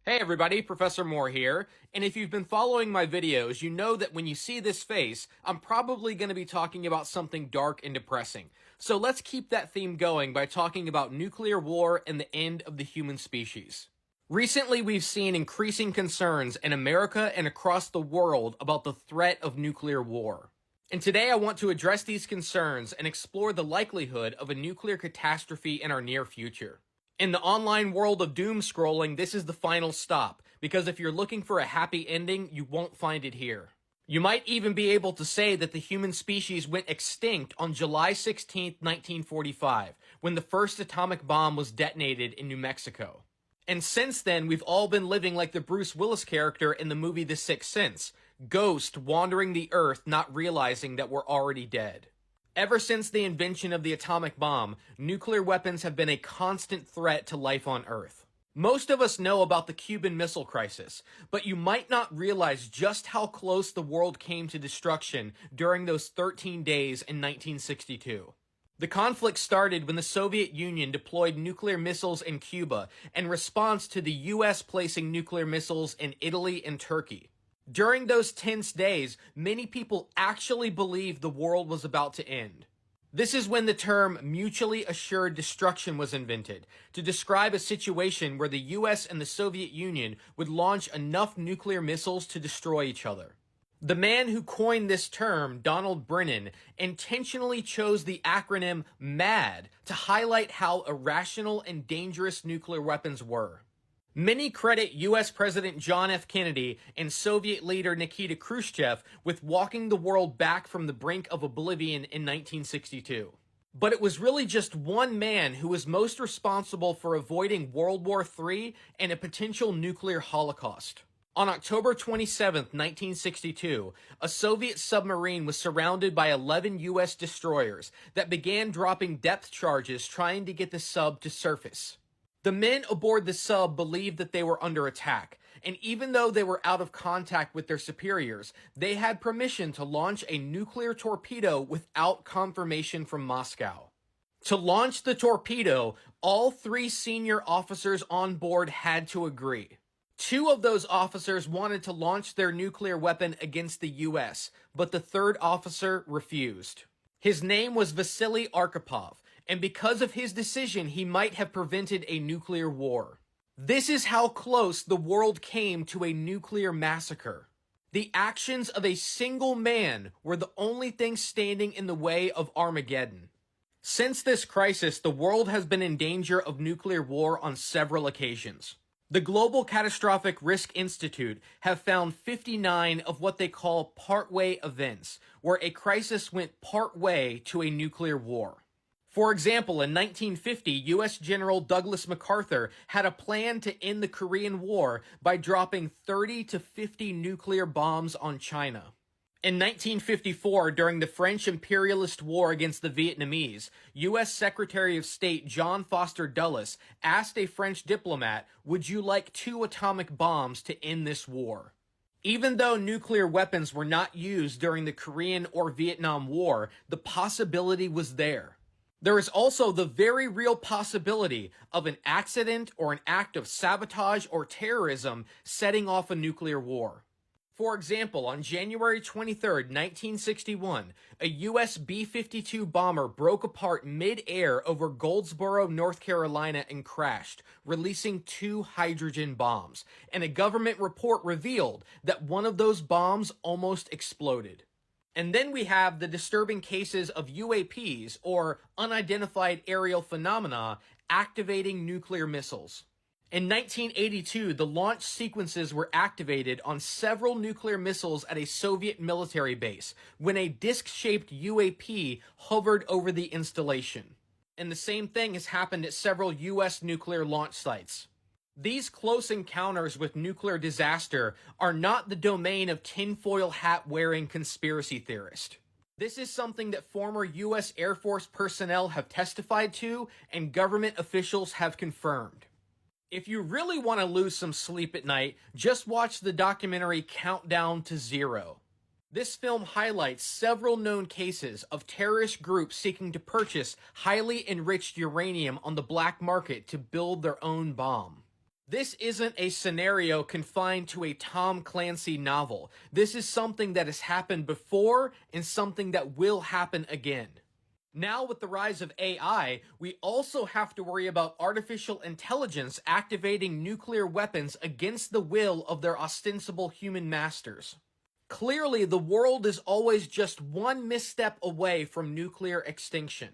Hey everybody, Professor Moore here, and if you've been following my videos, you know that when you see this face, I'm probably going to be talking about something dark and depressing. So let's keep that theme going by talking about nuclear war and the end of the human species. Recently, we've seen increasing concerns in America and across the world about the threat of nuclear war. And today I want to address these concerns and explore the likelihood of a nuclear catastrophe in our near future. In the online world of doom scrolling, this is the final stop, because if you're looking for a happy ending, you won't find it here. You might even be able to say that the human species went extinct on July 16, 1945, when the first atomic bomb was detonated in New Mexico. And since then, we've all been living like the Bruce Willis character in the movie The Sixth Sense, ghost wandering the earth not realizing that we're already dead. Ever since the invention of the atomic bomb, nuclear weapons have been a constant threat to life on Earth. Most of us know about the Cuban Missile Crisis, but you might not realize just how close the world came to destruction during those 13 days in 1962. The conflict started when the Soviet Union deployed nuclear missiles in Cuba in response to the US placing nuclear missiles in Italy and Turkey. During those tense days, many people actually believed the world was about to end. This is when the term mutually assured destruction was invented, to describe a situation where the US and the Soviet Union would launch enough nuclear missiles to destroy each other. The man who coined this term, Donald Brennan, intentionally chose the acronym MAD to highlight how irrational and dangerous nuclear weapons were. Many credit US President John F. Kennedy and Soviet leader Nikita Khrushchev with walking the world back from the brink of oblivion in 1962. But it was really just one man who was most responsible for avoiding World War III and a potential nuclear holocaust. On October 27, 1962, a Soviet submarine was surrounded by 11 US destroyers that began dropping depth charges trying to get the sub to surface. The men aboard the sub believed that they were under attack, and even though they were out of contact with their superiors, they had permission to launch a nuclear torpedo without confirmation from Moscow. To launch the torpedo, all 3 senior officers on board had to agree. 2 of those officers wanted to launch their nuclear weapon against the US, but the 3rd officer refused. His name was Vasily Arkhipov, and because of his decision, he might have prevented a nuclear war. This is how close the world came to a nuclear massacre. The actions of a single man were the only thing standing in the way of Armageddon. Since this crisis, the world has been in danger of nuclear war on several occasions. The Global Catastrophic Risk Institute have found 59 of what they call partway events, where a crisis went partway to a nuclear war. For example, in 1950, U.S. General Douglas MacArthur had a plan to end the Korean War by dropping 30 to 50 nuclear bombs on China. In 1954, during the French imperialist war against the Vietnamese, U.S. Secretary of State John Foster Dulles asked a French diplomat, "Would you like 2 atomic bombs to end this war?" Even though nuclear weapons were not used during the Korean or Vietnam War, the possibility was there. There is also the very real possibility of an accident or an act of sabotage or terrorism setting off a nuclear war. For example, on January 23, 1961, a U.S. B-52 bomber broke apart mid-air over Goldsboro, North Carolina and crashed, releasing 2 hydrogen bombs, and a government report revealed that one of those bombs almost exploded. And then we have the disturbing cases of UAPs, or unidentified aerial phenomena, activating nuclear missiles. In 1982, the launch sequences were activated on several nuclear missiles at a Soviet military base when a disc-shaped UAP hovered over the installation. And the same thing has happened at several US nuclear launch sites. These close encounters with nuclear disaster are not the domain of tinfoil hat-wearing conspiracy theorists. This is something that former US Air Force personnel have testified to and government officials have confirmed. If you really want to lose some sleep at night, just watch the documentary Countdown to Zero. This film highlights several known cases of terrorist groups seeking to purchase highly enriched uranium on the black market to build their own bomb. This isn't a scenario confined to a Tom Clancy novel. This is something that has happened before and something that will happen again. Now, with the rise of AI, we also have to worry about artificial intelligence activating nuclear weapons against the will of their ostensible human masters. Clearly, the world is always just one misstep away from nuclear extinction.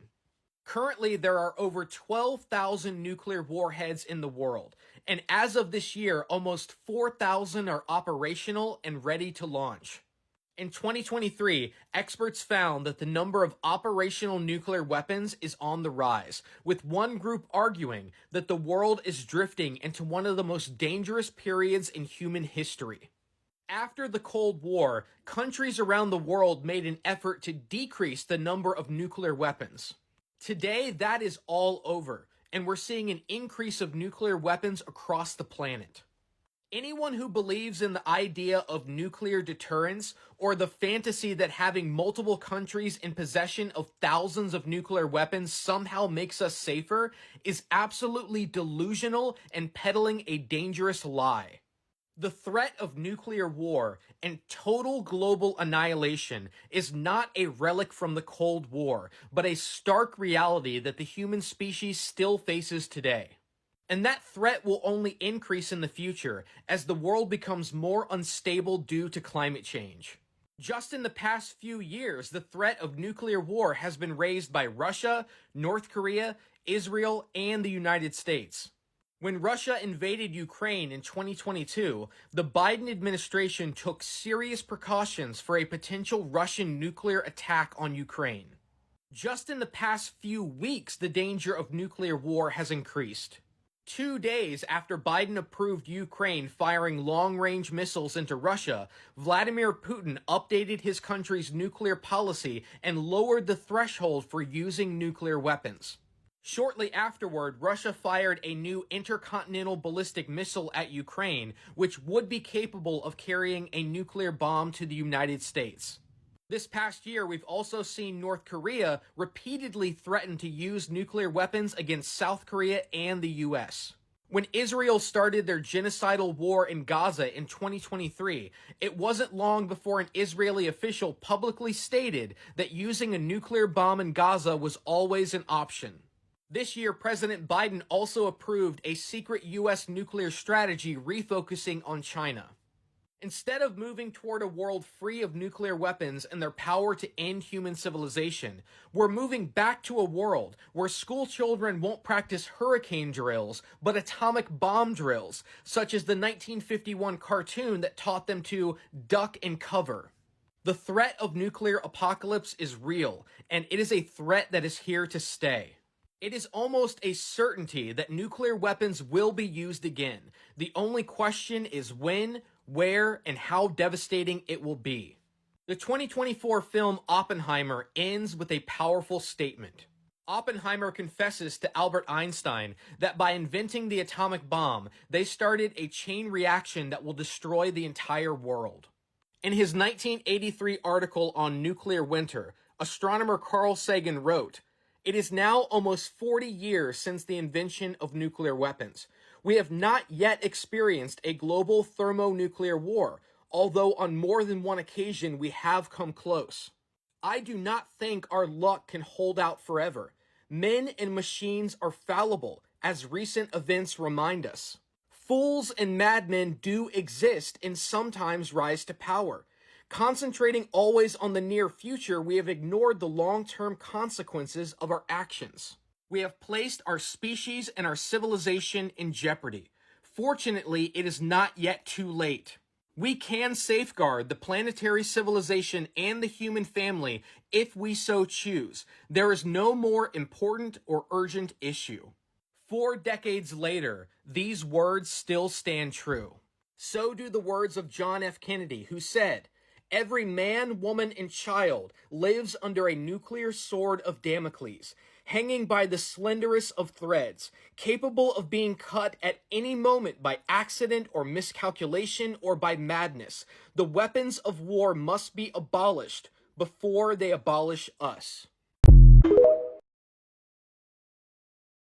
Currently, there are over 12,000 nuclear warheads in the world, and as of this year, almost 4,000 are operational and ready to launch. In 2023, experts found that the number of operational nuclear weapons is on the rise, with one group arguing that the world is drifting into one of the most dangerous periods in human history. After the Cold War, countries around the world made an effort to decrease the number of nuclear weapons. Today, that is all over, and we're seeing an increase of nuclear weapons across the planet. Anyone who believes in the idea of nuclear deterrence or the fantasy that having multiple countries in possession of thousands of nuclear weapons somehow makes us safer is absolutely delusional and peddling a dangerous lie. The threat of nuclear war and total global annihilation is not a relic from the Cold War, but a stark reality that the human species still faces today. And that threat will only increase in the future as the world becomes more unstable due to climate change. Just in the past few years, the threat of nuclear war has been raised by Russia, North Korea, Israel, and the United States. When Russia invaded Ukraine in 2022, the Biden administration took serious precautions for a potential Russian nuclear attack on Ukraine. Just in the past few weeks, the danger of nuclear war has increased. 2 days after Biden approved Ukraine firing long-range missiles into Russia, Vladimir Putin updated his country's nuclear policy and lowered the threshold for using nuclear weapons. Shortly afterward, Russia fired a new intercontinental ballistic missile at Ukraine, which would be capable of carrying a nuclear bomb to the United States. This past year, we've also seen North Korea repeatedly threaten to use nuclear weapons against South Korea and the US. When Israel started their genocidal war in Gaza in 2023, it wasn't long before an Israeli official publicly stated that using a nuclear bomb in Gaza was always an option. This year, President Biden also approved a secret U.S. nuclear strategy refocusing on China. Instead of moving toward a world free of nuclear weapons and their power to end human civilization, we're moving back to a world where school children won't practice hurricane drills, but atomic bomb drills, such as the 1951 cartoon that taught them to duck and cover. The threat of nuclear apocalypse is real, and it is a threat that is here to stay. It is almost a certainty that nuclear weapons will be used again. The only question is when, where, and how devastating it will be. The 2024 film Oppenheimer ends with a powerful statement. Oppenheimer confesses to Albert Einstein that by inventing the atomic bomb, they started a chain reaction that will destroy the entire world. In his 1983 article on nuclear winter, astronomer Carl Sagan wrote, "It is now almost 40 years since the invention of nuclear weapons. We have not yet experienced a global thermonuclear war, although on more than one occasion we have come close. I do not think our luck can hold out forever. Men and machines are fallible, as recent events remind us. Fools and madmen do exist and sometimes rise to power. Concentrating always on the near future, we have ignored the long-term consequences of our actions. We have placed our species and our civilization in jeopardy. Fortunately, it is not yet too late. We can safeguard the planetary civilization and the human family if we so choose. There is no more important or urgent issue." 4 decades later, these words still stand true. So do the words of John F. Kennedy, who said, "Every man, woman, and child lives under a nuclear sword of Damocles, hanging by the slenderest of threads, capable of being cut at any moment by accident or miscalculation or by madness. The weapons of war must be abolished before they abolish us."